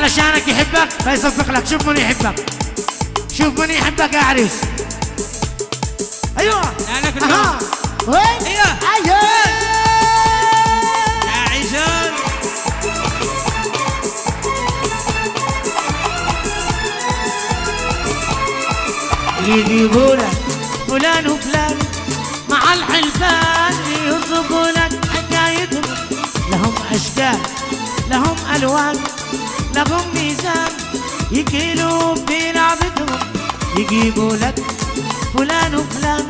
علشانك يحبك لا يصفق لك. شوف من يحبك، شوف من يحبك يا عريس. ايوه انا كنت وين؟ ايوه يا عيشان. يجيبوا لك فلان وفلان مع الحلفان، يوصفوا لك حكايتهم. لهم اشكال لهم الوان لهم ميزان، يكيلوا في لعبتهم. يجيبوا لك فلان وفلان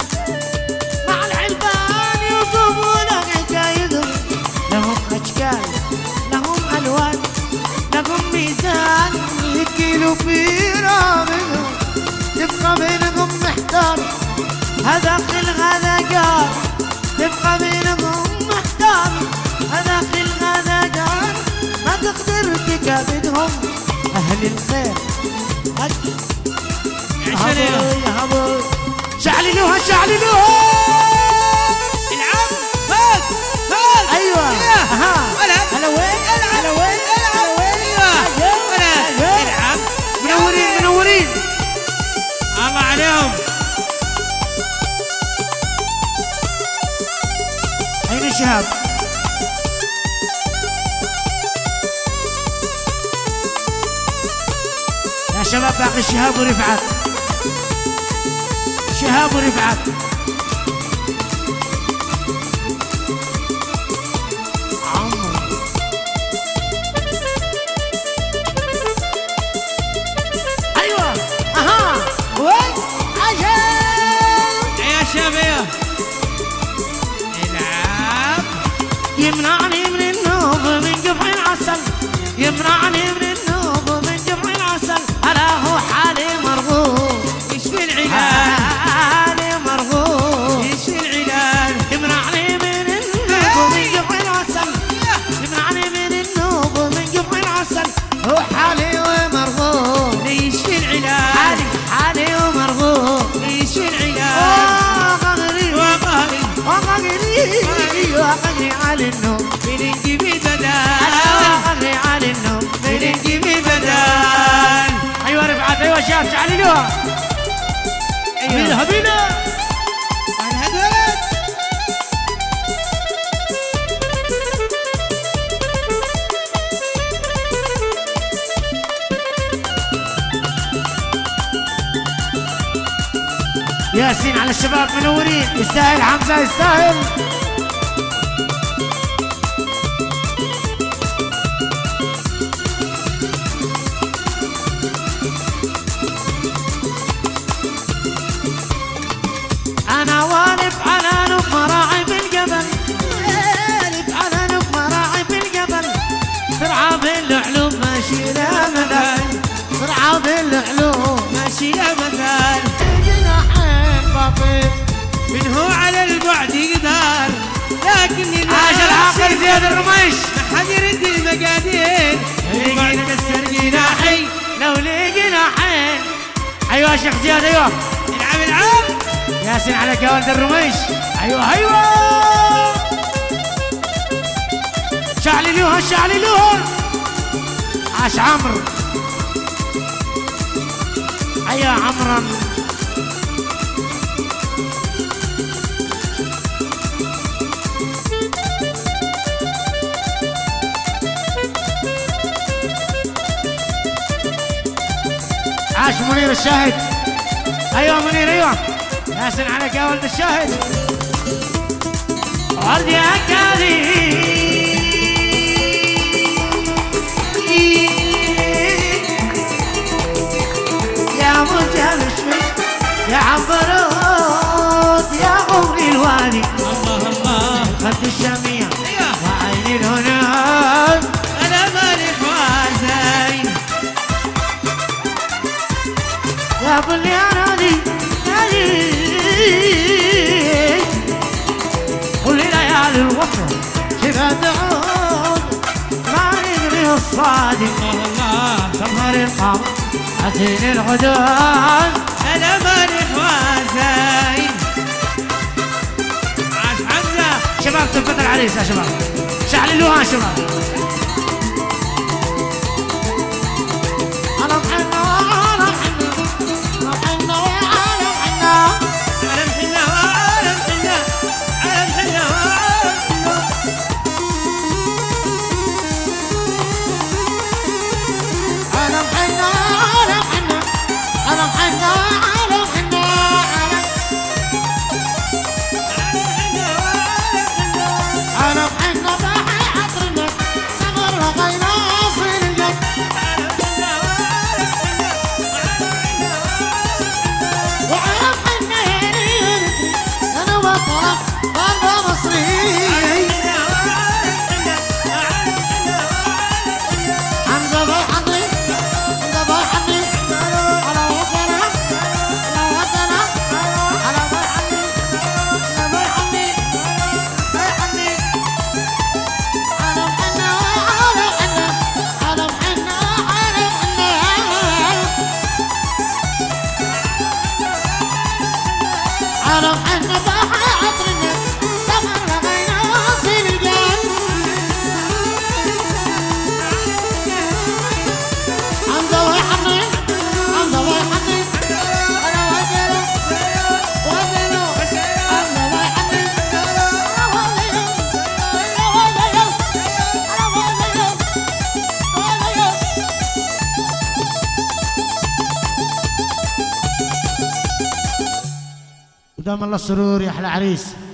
مع الحلفان، يوصفوا لك حكايتهم. لهم اشكال لهم الوان لهم ميزان، يكيلوا في لعبتهم. تبقى بينهم محتار، هذا قل هذا قال. تبقى بينهم محتار، هذا قل هذا قال. ما تقدر تكابدهم. أهل الخير هبوا شعللوها شعللوها. العب فوق فوق. أيوة هلا وين هلا وين هلا وين. ايوه العب. منورين منورين الله عليهم. أين شهاب؟ يا شباب باقي شهاب ورفعت، شهاب ورفعت. أيوة وين؟ يا شباب العب. يمنعني من النوب من جفع العسل، يمنعني من النوب من جفع العسل. ألا هو حالي مرغوب. ايش في العلاج؟ حالي مرغوب. ايش في العلاج؟ يمنعني من النوب من جفع العسل، يمنعني من النوب من جفع العسل. هو حالي ومرغوب. ايش في العلاج؟ حالي حالي ومرغوب. ايش في العلاج؟ وقهري وقهري وقهري على النوم بنجيب البدال. وقهري على النوم بنجيب البدال. ايوه رفعت ايوه شاف شعللوها. ايوه هبيله انا هدولت. ياسين على الشباب منورين. يستاهل حمزه يستاهل. انا والف على نب مراعي بالجبل، والف على نب مراعي بالجبل. سرعه بالعلوم ماشي لا مثل، سرعه بالعلوم ماشي يا مثال. جناحين بطيء من هو على البعد يقدر، لكن إذا عاش العاقل زياد الرميش. ما حد يرد المقادير. البعد كسر جناحي. لو لي جناحين. ايوه يا شيخ زياد ايوه. العب العب. ياسين عليك يا ولد الرميش. ايوه ايوه شعللوها شعللوها. عاش عمرو. ايوه عمرو. عاش منير الشاهد. ايوه منير ايوه. ياسين عليك يا ولد الشاهد. ورد يا كريم يا مجرش يا عبروت يا عمري الوالي. الله الله. خد الشميع ايوه وعين الهنان. انا مالي حوازين. يا بلي انا دي قولي ليالي الوطن شبه تعود ما يدري الصادق. الله الله. سمر القمر عتين الغدان. انا مالي حوازين. عاش حمزه. شباب تفت العريس يا شباب شعللوها يا شباب. ودام الله السرور يا احلى عريس.